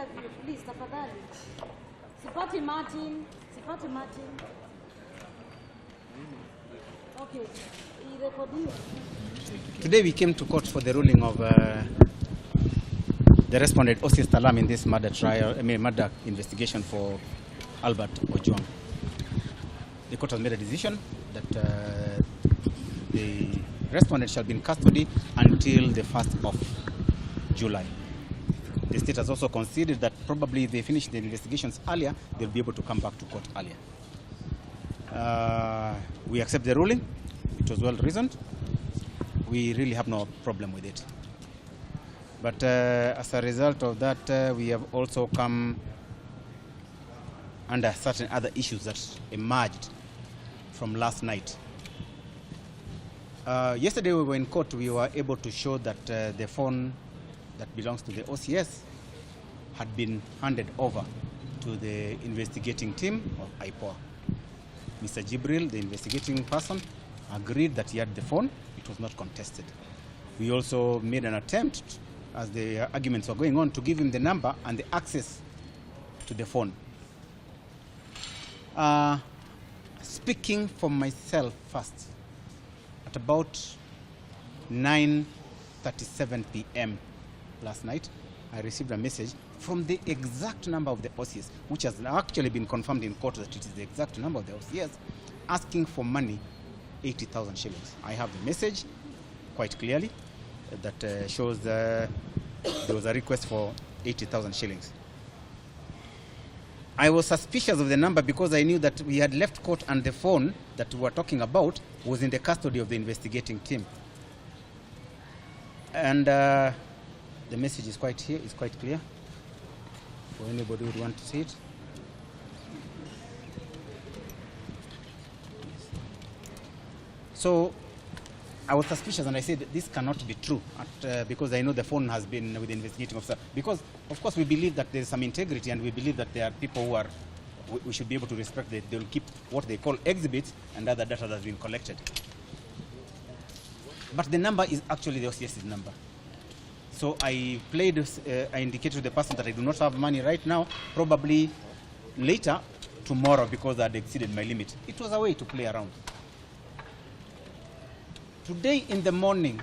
interview, please, tafadhali. Sipati Martin. Okay. Today we came to court for the ruling of the respondent OCS Talaam in this murder trial, murder investigation for Albert Ojwang. The court has made a decision that the respondent shall be in custody until the 1st of July. The state has also conceded that probably if they finish the investigations earlier, they'll be able to come back to court earlier. We accept the ruling. It was well reasoned. We really have no problem with it. But as a result of that, we have also come under certain other issues that emerged from last night. Yesterday we were in court. We were able to show that the phone that belongs to the OCS had been handed over to the investigating team of IPOA. Mr. Jibril, the investigating person, agreed that he had the phone. It was not contested. We also made an attempt, as the arguments were going on, to give him the number and the access to the phone. Speaking for myself first, at about 9:37 p.m. last night, I received a message from the exact number of the OCS, which has actually been confirmed in court that it is the exact number of the OCS, asking for money, 80,000 shillings. I have the message quite clearly that shows there was a request for 80,000 shillings. I was suspicious of the number because I knew that we had left court and the phone that we were talking about was in the custody of the investigating team. And the message is quite here, it's quite clear for anybody who would want to see it. So I was suspicious and I said this cannot be true because I know the phone has been with the investigating officer. Because of course we believe that there is some integrity and we believe that there are people who are, we should be able to respect that they will keep what they call exhibits and other data that has been collected. But the number is actually the OCS's number. So I indicated to the person that I do not have money right now, probably later, tomorrow, because I had exceeded my limit. It was a way to play around. Today in the morning,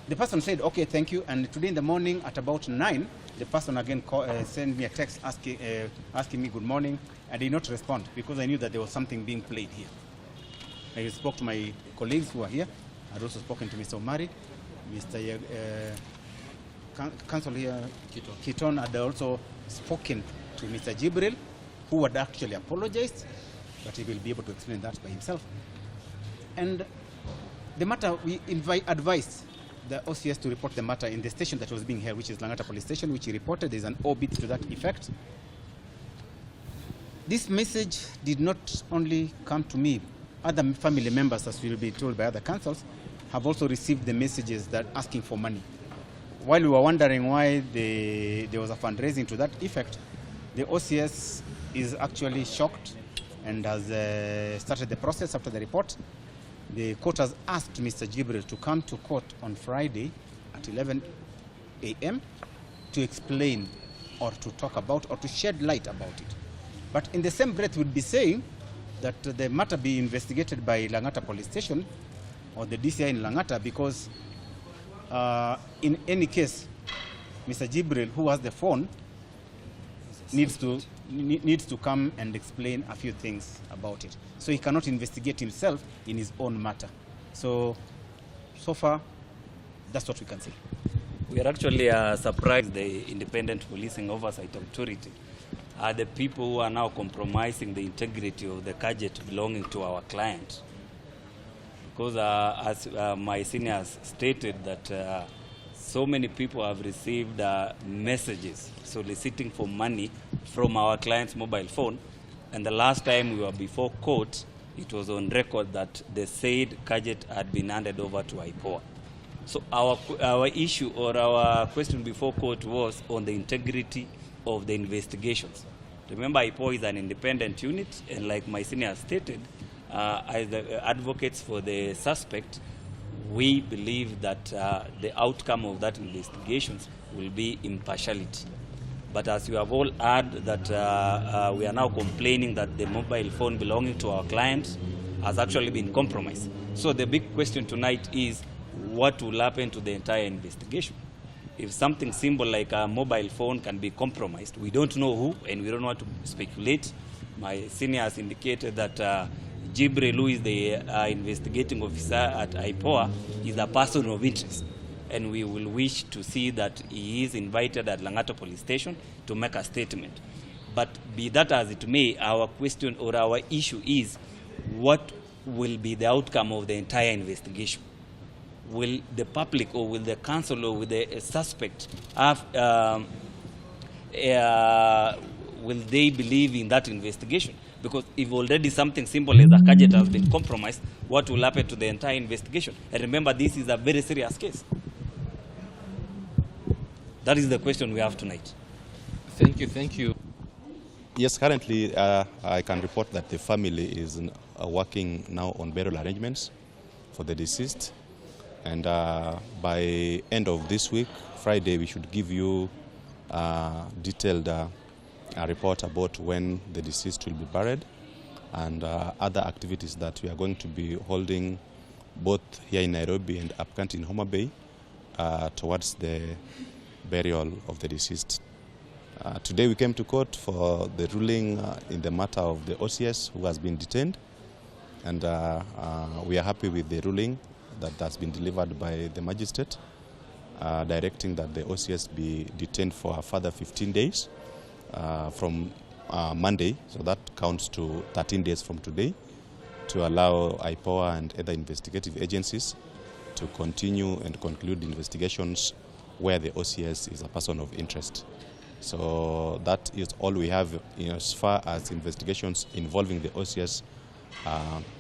the person said, okay, thank you. And today in the morning at about 9, the person again sent me a text asking me good morning. I did not respond because I knew that there was something being played here. I spoke to my colleagues who are here. I had also spoken to Mr. Omari, Mr. Counsel here, Kiton had also spoken to Mr. Jibril, who had actually apologized, but he will be able to explain that by himself. And the matter, we advised the OCS to report the matter in the station that was being held, which is Langata Police Station, which he reported. There's an obit to that effect. This message did not only come to me. Other family members, as will be told by other councils, have also received the messages that asking for money. While we were wondering why there was a fundraising to that effect, the OCS is actually shocked and has started the process after the report. The court has asked Mr. Jibril to come to court on Friday at 11 a.m. to explain or to talk about or to shed light about it. But in the same breath, we'll be saying that the matter be investigated by Langata Police Station or the DCI in Langata, because in any case, Mr. Jibril, who has the phone, needs to come and explain a few things about it. So he cannot investigate himself in his own matter. So far, that's what we can say. We are actually surprised the Independent Policing Oversight Authority are the people who are now compromising the integrity of the gadget belonging to our client. Because as my seniors stated that so many people have received messages soliciting for money from our client's mobile phone, and the last time we were before court, it was on record that the said gadget had been handed over to IPOA. So our issue or our question before court was on the integrity of the investigations. Remember, IPOA is an independent unit, and like my senior stated, as the advocates for the suspect, we believe that the outcome of that investigations will be impartiality. But as you have all heard, that we are now complaining that the mobile phone belonging to our client has actually been compromised. So the big question tonight is, what will happen to the entire investigation? If something simple like a mobile phone can be compromised, we don't know who, and we don't want to speculate. My senior has indicated that Jibril, who is the investigating officer at IPOA, is a person of interest, and we will wish to see that he is invited at Lang'ata Police Station to make a statement. But be that as it may, our question or our issue is, what will be the outcome of the entire investigation? Will the public or will the council or will the suspect have, will they believe in that investigation? Because if already something simple as a gadget has been compromised, what will happen to the entire investigation? And remember, this is a very serious case. That is the question we have tonight. Thank you, thank you. Yes, currently I can report that the family is working now on burial arrangements for the deceased. And by end of this week, Friday, we should give you a detailed report about when the deceased will be buried and other activities that we are going to be holding both here in Nairobi and up country in Homa Bay towards the burial of the deceased. Today we came to court for the ruling in the matter of the OCS who has been detained, and we are happy with the ruling that has been delivered by the magistrate, directing that the OCS be detained for a further 15 days from Monday, so that counts to 13 days from today, to allow IPOA and other investigative agencies to continue and conclude investigations where the OCS is a person of interest. So that is all we have as far as investigations involving the OCS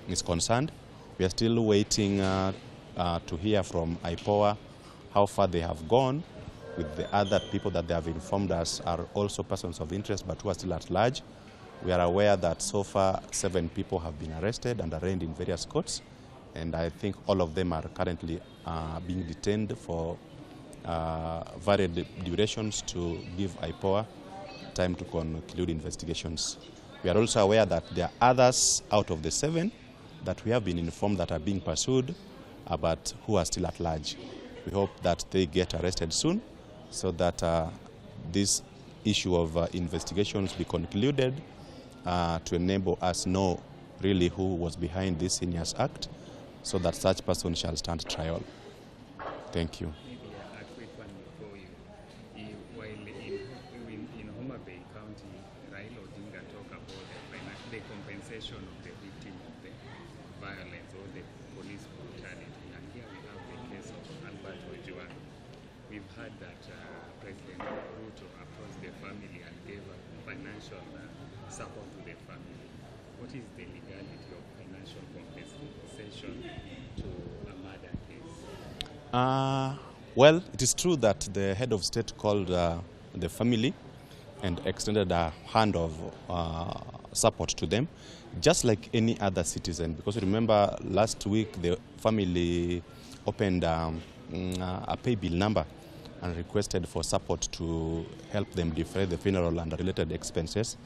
is concerned. We are still waiting to hear from IPOA how far they have gone with the other people that they have informed us are also persons of interest but who are still at large. We are aware that so far 7 people have been arrested and arraigned in various courts, and I think all of them are currently being detained for varied durations to give IPOA time to conclude investigations. We are also aware that there are others out of the 7 that we have been informed that are being pursued, but who are still at large. We hope that they get arrested soon so that this issue of investigations be concluded to enable us know really who was behind this heinous act, so that such person shall stand trial. Thank you. Maybe a quick one for you. While in Homa Bay County, Raila Odinga talk about the compensation of the victim of the violence or the police brutality. And here we have the case of Albert Ojwang. We've heard that President Ruto approached the family and gave a financial support to the family. What is the legality of financial compensation to a murder case? Well, it is true that the head of state called the family and extended a hand of support to them, just like any other citizen. Because remember, last week the family opened a pay bill number and requested for support to help them defray the funeral and related expenses.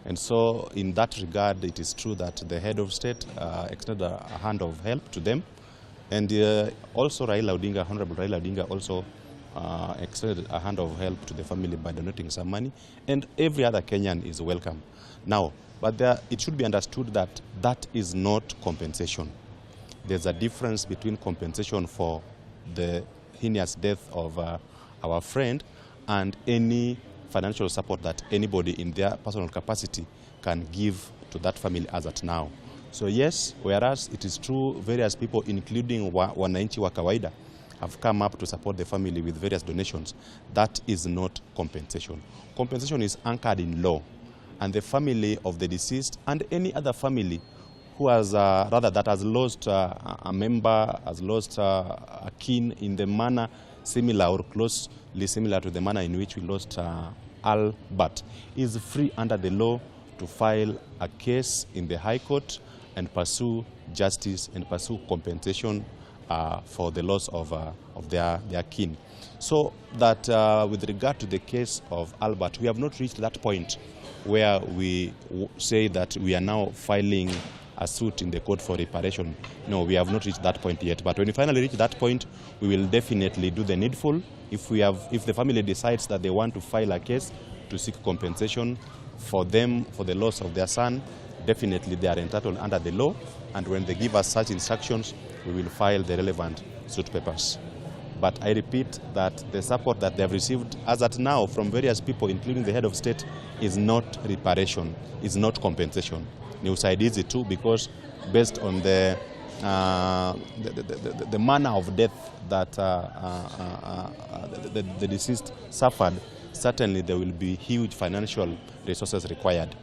And so in that regard, it is true that the head of state extended a hand of help to them. And also Raila Odinga, Honorable Raila Odinga also extended a hand of help to the family by donating some money. And every other Kenyan is welcome. Now, but it should be understood that that is not compensation. There's a difference between compensation for the heinous death of our friend and any financial support that anybody in their personal capacity can give to that family as at now. So yes, whereas it is true various people, including wananchi wa kawaida, have come up to support the family with various donations, that is not compensation. Compensation is anchored in law, and the family of the deceased and any other family who has, that has lost a member, has lost a kin in the manner similar or closely similar to the manner in which we lost Albert, is free under the law to file a case in the High Court and pursue justice and pursue compensation for the loss of their kin. So that with regard to the case of Albert, we have not reached that point where we say that we are now filing a suit in the court for reparation. No, we have not reached that point yet. But when we finally reach that point, we will definitely do the needful. If the family decides that they want to file a case to seek compensation for them for the loss of their son, definitely they are entitled under the law. And when they give us such instructions, we will file the relevant suit papers. But I repeat that the support that they have received as at now from various people, including the head of state, is not reparation, is not compensation. Ni usaidizi too, because based on the manner of death that the deceased suffered, certainly there will be huge financial resources required.